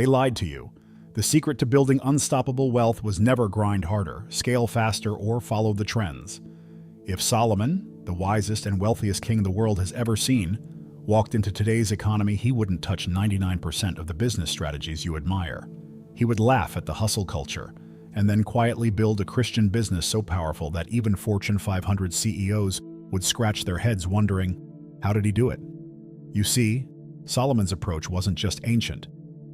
They lied to you. The secret to building unstoppable wealth was never grind harder, scale faster, or follow the trends. If Solomon, the wisest and wealthiest king the world has ever seen, walked into today's economy, he wouldn't touch 99% of the business strategies you admire. He would laugh at the hustle culture, and then quietly build a Christian business so powerful that even Fortune 500 CEOs would scratch their heads wondering, how did he do it? You see, Solomon's approach wasn't just ancient,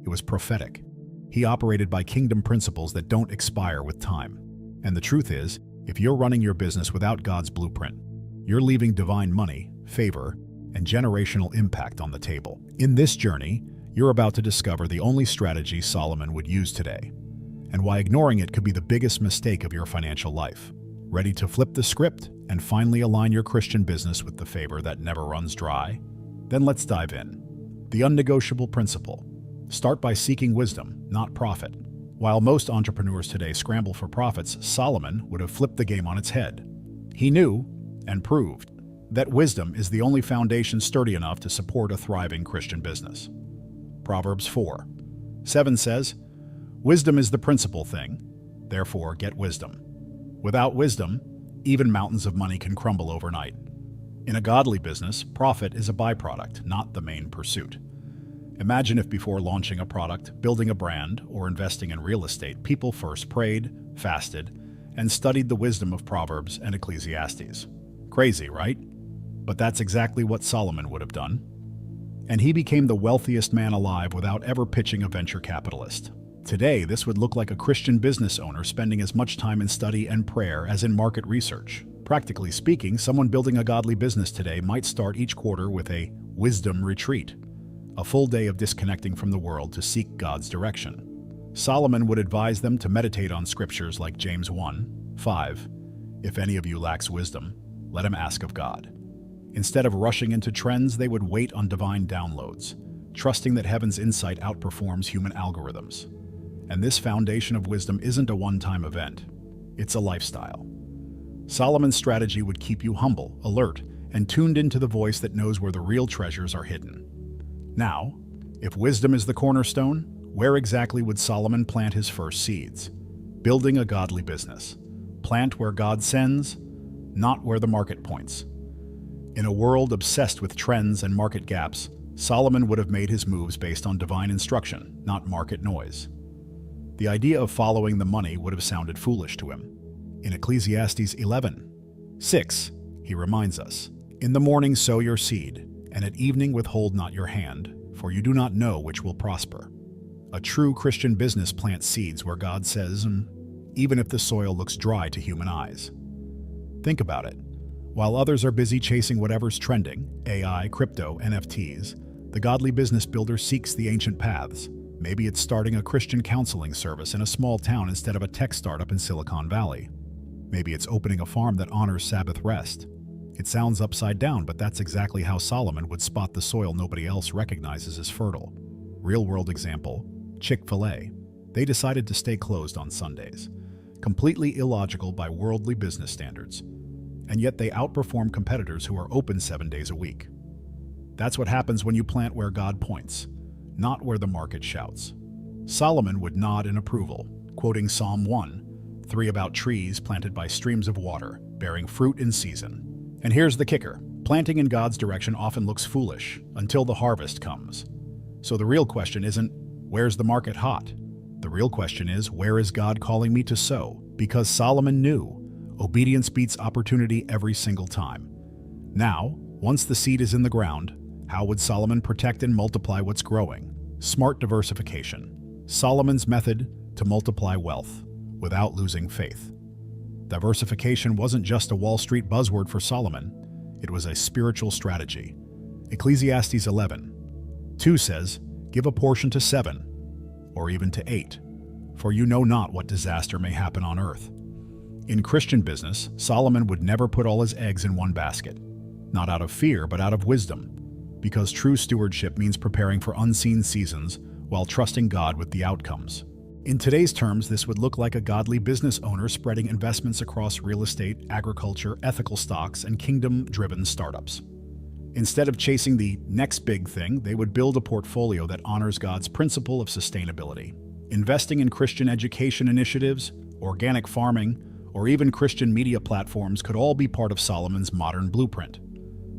it was prophetic. He operated by kingdom principles that don't expire with time. And the truth is, if you're running your business without God's blueprint, you're leaving divine money, favor, and generational impact on the table. In this journey, you're about to discover the only strategy Solomon would use today, and why ignoring it could be the biggest mistake of your financial life. Ready to flip the script and finally align your Christian business with the favor that never runs dry? Then let's dive in. The unnegotiable principle. Start by seeking wisdom, not profit. While most entrepreneurs today scramble for profits, Solomon would have flipped the game on its head. He knew, and proved, that wisdom is the only foundation sturdy enough to support a thriving Christian business. Proverbs 4:7 says, "Wisdom is the principal thing, therefore get wisdom. Without wisdom, even mountains of money can crumble overnight." In a godly business, profit is a byproduct, not the main pursuit. Imagine if before launching a product, building a brand, or investing in real estate, people first prayed, fasted, and studied the wisdom of Proverbs and Ecclesiastes. Crazy, right? But that's exactly what Solomon would have done. And he became the wealthiest man alive without ever pitching a venture capitalist. Today, this would look like a Christian business owner spending as much time in study and prayer as in market research. Practically speaking, someone building a godly business today might start each quarter with a wisdom retreat, a full day of disconnecting from the world to seek God's direction. Solomon would advise them to meditate on scriptures like James 1:5. "If any of you lacks wisdom, let him ask of God." Instead of rushing into trends, they would wait on divine downloads, trusting that heaven's insight outperforms human algorithms. And this foundation of wisdom isn't a one-time event, it's a lifestyle. Solomon's strategy would keep you humble, alert, and tuned into the voice that knows where the real treasures are hidden. Now, if wisdom is the cornerstone, where exactly would Solomon plant his first seeds? Building a godly business. Plant where God sends, not where the market points. In a world obsessed with trends and market gaps, Solomon would have made his moves based on divine instruction, not market noise. The idea of following the money would have sounded foolish to him. In Ecclesiastes 11:6, he reminds us, "In the morning sow your seed, and at evening withhold not your hand, for you do not know which will prosper." A true Christian business plants seeds where God says, even if the soil looks dry to human eyes. Think about it. While others are busy chasing whatever's trending, AI, crypto, NFTs, the godly business builder seeks the ancient paths. Maybe it's starting a Christian counseling service in a small town instead of a tech startup in Silicon Valley. Maybe it's opening a farm that honors Sabbath rest. It sounds upside down, but that's exactly how Solomon would spot the soil nobody else recognizes as fertile. Real-world example, Chick-fil-A. They decided to stay closed on Sundays. Completely illogical by worldly business standards. And yet they outperform competitors who are open 7 days a week. That's what happens when you plant where God points, not where the market shouts. Solomon would nod in approval, quoting Psalm 1:3 about trees planted by streams of water, bearing fruit in season. And here's the kicker. Planting in God's direction often looks foolish until the harvest comes. So the real question isn't, where's the market hot? The real question is, where is God calling me to sow? Because Solomon knew, obedience beats opportunity every single time. Now, once the seed is in the ground, how would Solomon protect and multiply what's growing? Smart diversification. Solomon's method to multiply wealth without losing faith. Diversification wasn't just a Wall Street buzzword for Solomon, it was a spiritual strategy. Ecclesiastes 11:2 says, "Give a portion to 7, or even to 8, for you know not what disaster may happen on earth." In Christian business, Solomon would never put all his eggs in one basket. Not out of fear, but out of wisdom. Because true stewardship means preparing for unseen seasons while trusting God with the outcomes. In today's terms, this would look like a godly business owner spreading investments across real estate, agriculture, ethical stocks, and kingdom-driven startups. Instead of chasing the next big thing, they would build a portfolio that honors God's principle of sustainability. Investing in Christian education initiatives, organic farming, or even Christian media platforms could all be part of Solomon's modern blueprint.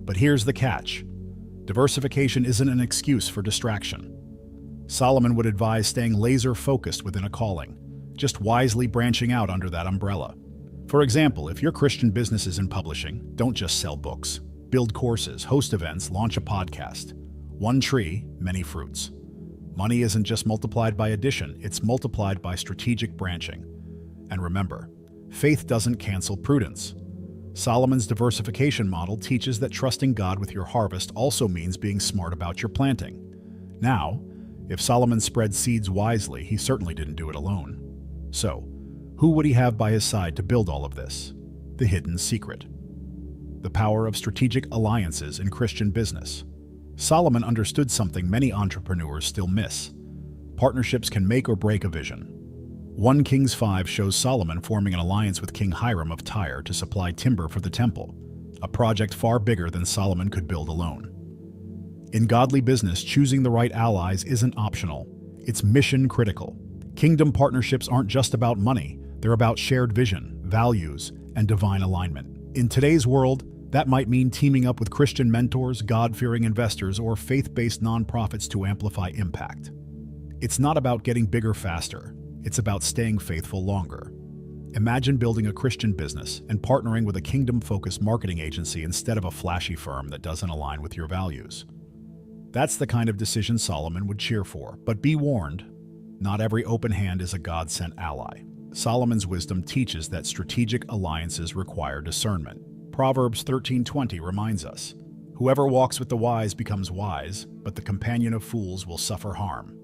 But here's the catch. Diversification isn't an excuse for distraction. Solomon would advise staying laser-focused within a calling, just wisely branching out under that umbrella. For example, if your Christian business is in publishing, don't just sell books. Build courses, host events, launch a podcast. One tree, many fruits. Money isn't just multiplied by addition, it's multiplied by strategic branching. And remember, faith doesn't cancel prudence. Solomon's diversification model teaches that trusting God with your harvest also means being smart about your planting. Now, if Solomon spread seeds wisely, he certainly didn't do it alone. So, who would he have by his side to build all of this? The hidden secret. The power of strategic alliances in Christian business. Solomon understood something many entrepreneurs still miss. Partnerships can make or break a vision. 1 Kings 5 shows Solomon forming an alliance with King Hiram of Tyre to supply timber for the temple, a project far bigger than Solomon could build alone. In godly business, choosing the right allies isn't optional. It's mission critical. Kingdom partnerships aren't just about money, they're about shared vision, values, and divine alignment. In today's world, that might mean teaming up with Christian mentors, God-fearing investors, or faith-based nonprofits to amplify impact. It's not about getting bigger faster. It's about staying faithful longer. Imagine building a Christian business and partnering with a kingdom-focused marketing agency instead of a flashy firm that doesn't align with your values. That's the kind of decision Solomon would cheer for. But be warned, not every open hand is a God-sent ally. Solomon's wisdom teaches that strategic alliances require discernment. Proverbs 13:20 reminds us, "Whoever walks with the wise becomes wise, but the companion of fools will suffer harm."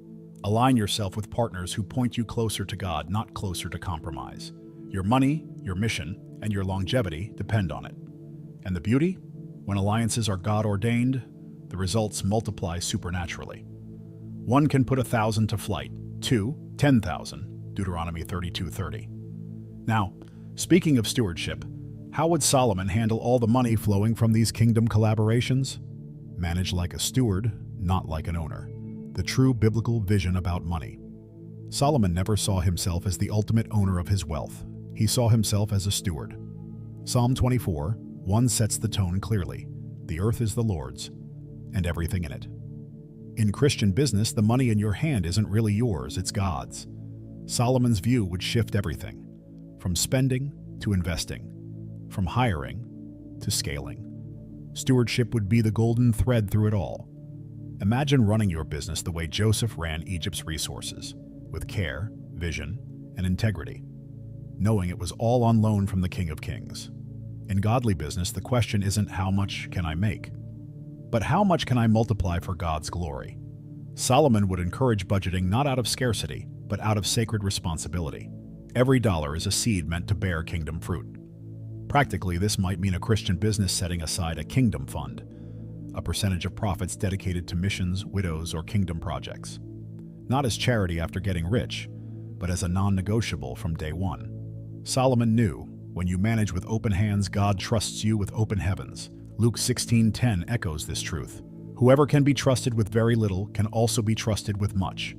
Align yourself with partners who point you closer to God, not closer to compromise. Your money, your mission, and your longevity depend on it. And the beauty? When alliances are God-ordained, the results multiply supernaturally. One can put 1,000 to flight, two, 10,000, Deuteronomy 32:30. Now, speaking of stewardship, how would Solomon handle all the money flowing from these kingdom collaborations? Manage like a steward, not like an owner. The true biblical vision about money. Solomon never saw himself as the ultimate owner of his wealth. He saw himself as a steward. Psalm 24:1 sets the tone clearly. The earth is the Lord's, and everything in it. In Christian business, the money in your hand isn't really yours, it's God's. Solomon's view would shift everything, from spending to investing, from hiring to scaling. Stewardship would be the golden thread through it all. Imagine running your business the way Joseph ran Egypt's resources, with care, vision, and integrity, knowing it was all on loan from the King of Kings. In godly business, the question isn't how much can I make, but how much can I multiply for God's glory? Solomon would encourage budgeting not out of scarcity, but out of sacred responsibility. Every dollar is a seed meant to bear kingdom fruit. Practically, this might mean a Christian business setting aside a kingdom fund, a percentage of profits dedicated to missions, widows, or kingdom projects. Not as charity after getting rich, but as a non-negotiable from day one. Solomon knew, when you manage with open hands, God trusts you with open heavens. Luke 16:10 echoes this truth. Whoever can be trusted with very little can also be trusted with much.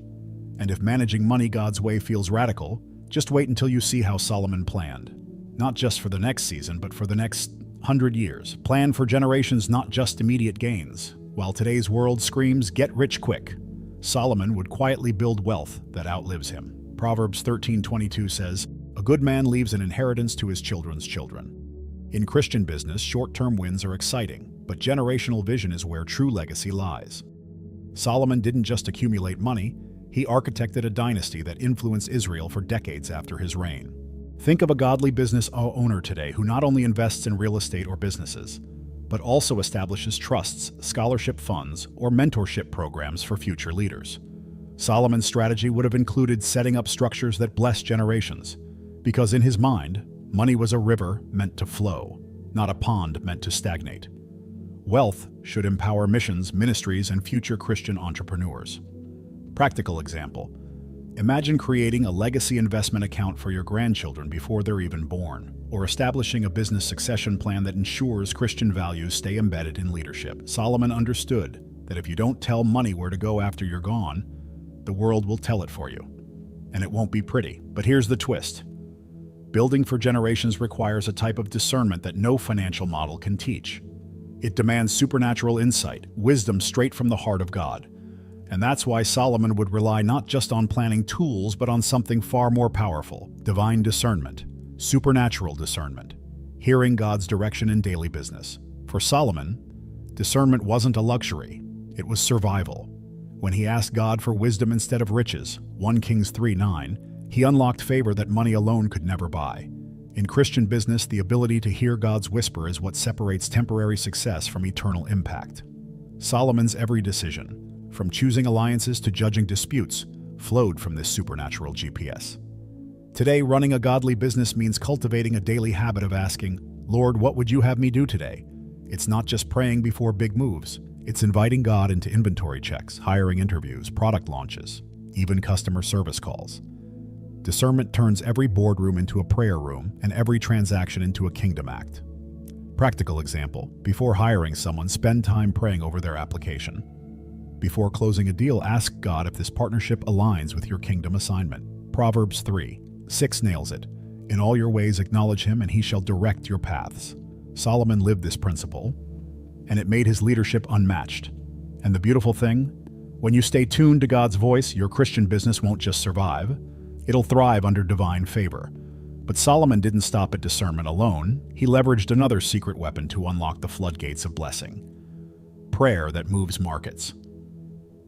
And if managing money God's way feels radical, just wait until you see how Solomon planned. Not just for the next season, but for the next 100 years. Plan for generations, not just immediate gains. While today's world screams, "Get rich quick," Solomon would quietly build wealth that outlives him. Proverbs 13:22 says, "A good man leaves an inheritance to his children's children." In Christian business, short-term wins are exciting, but generational vision is where true legacy lies. Solomon didn't just accumulate money, he architected a dynasty that influenced Israel for decades after his reign. Think of a godly business owner today who not only invests in real estate or businesses, but also establishes trusts, scholarship funds, or mentorship programs for future leaders. Solomon's strategy would have included setting up structures that bless generations, because in his mind, money was a river meant to flow, not a pond meant to stagnate. Wealth should empower missions, ministries, and future Christian entrepreneurs. Practical example. Imagine creating a legacy investment account for your grandchildren before they're even born, or establishing a business succession plan that ensures Christian values stay embedded in leadership. Solomon understood that if you don't tell money where to go after you're gone, the world will tell it for you. And it won't be pretty. But here's the twist. Building for generations requires a type of discernment that no financial model can teach. It demands supernatural insight, wisdom straight from the heart of God. And that's why Solomon would rely not just on planning tools, but on something far more powerful: divine discernment, supernatural discernment, hearing God's direction in daily business. For Solomon, discernment wasn't a luxury, it was survival. When he asked God for wisdom instead of riches, 1 Kings 3:9, he unlocked favor that money alone could never buy. In Christian business, the ability to hear God's whisper is what separates temporary success from eternal impact. Solomon's every decision, from choosing alliances to judging disputes, flowed from this supernatural GPS. Today, running a godly business means cultivating a daily habit of asking, "Lord, what would you have me do today?" It's not just praying before big moves. It's inviting God into inventory checks, hiring interviews, product launches, even customer service calls. Discernment turns every boardroom into a prayer room and every transaction into a kingdom act. Practical example: before hiring someone, spend time praying over their application. Before closing a deal, ask God if this partnership aligns with your kingdom assignment. Proverbs 3:6 nails it. In all your ways acknowledge him, and he shall direct your paths. Solomon lived this principle, and it made his leadership unmatched. And the beautiful thing? When you stay tuned to God's voice, your Christian business won't just survive, it'll thrive under divine favor. But Solomon didn't stop at discernment alone. He leveraged another secret weapon to unlock the floodgates of blessing: prayer that moves markets.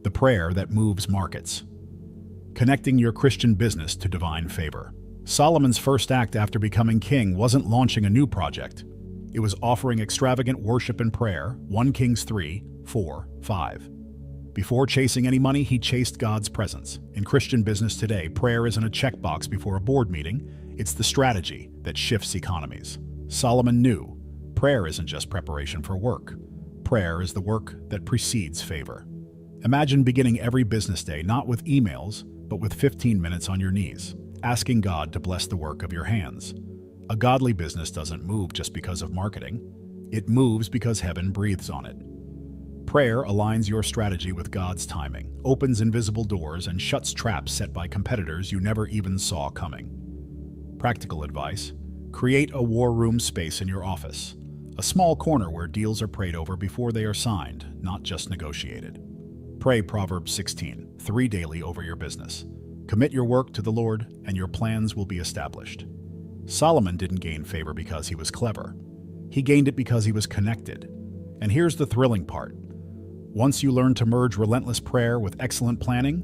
The prayer that moves markets. Connecting your Christian business to divine favor. Solomon's first act after becoming king wasn't launching a new project. It was offering extravagant worship and prayer, 1 Kings 3:4-5. Before chasing any money, he chased God's presence. In Christian business today, prayer isn't a checkbox before a board meeting, it's the strategy that shifts economies. Solomon knew prayer isn't just preparation for work. Prayer is the work that precedes favor. Imagine beginning every business day not with emails, but with 15 minutes on your knees, asking God to bless the work of your hands. A godly business doesn't move just because of marketing. It moves because heaven breathes on it. Prayer aligns your strategy with God's timing, opens invisible doors, and shuts traps set by competitors you never even saw coming. Practical advice: create a war room space in your office, a small corner where deals are prayed over before they are signed, not just negotiated. Pray Proverbs 16:3 daily over your business. Commit your work to the Lord, and your plans will be established. Solomon didn't gain favor because he was clever. He gained it because he was connected. And here's the thrilling part. Once you learn to merge relentless prayer with excellent planning,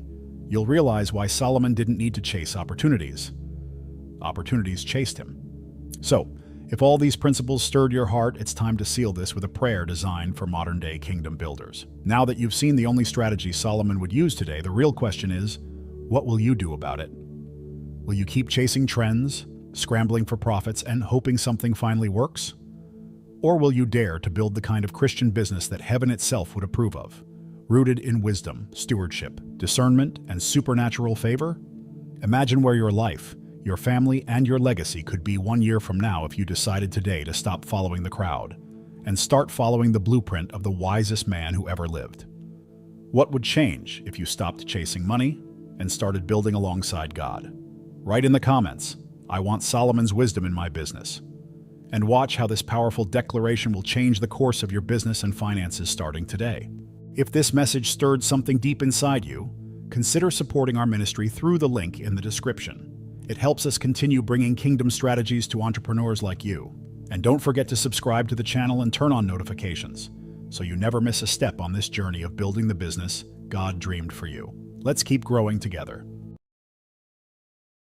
you'll realize why Solomon didn't need to chase opportunities. Opportunities chased him. So, if all these principles stirred your heart, it's time to seal this with a prayer designed for modern-day kingdom builders. Now that you've seen the only strategy Solomon would use today, the real question is, what will you do about it? Will you keep chasing trends, scrambling for profits, and hoping something finally works? Or will you dare to build the kind of Christian business that heaven itself would approve of, rooted in wisdom, stewardship, discernment, and supernatural favor? Imagine where your life, your family, and your legacy could be 1 year from now if you decided today to stop following the crowd and start following the blueprint of the wisest man who ever lived. What would change if you stopped chasing money and started building alongside God? Write in the comments, "I want Solomon's wisdom in my business." And watch how this powerful declaration will change the course of your business and finances starting today. If this message stirred something deep inside you, consider supporting our ministry through the link in the description. It helps us continue bringing kingdom strategies to entrepreneurs like you. And don't forget to subscribe to the channel and turn on notifications, so you never miss a step on this journey of building the business God dreamed for you. Let's keep growing together.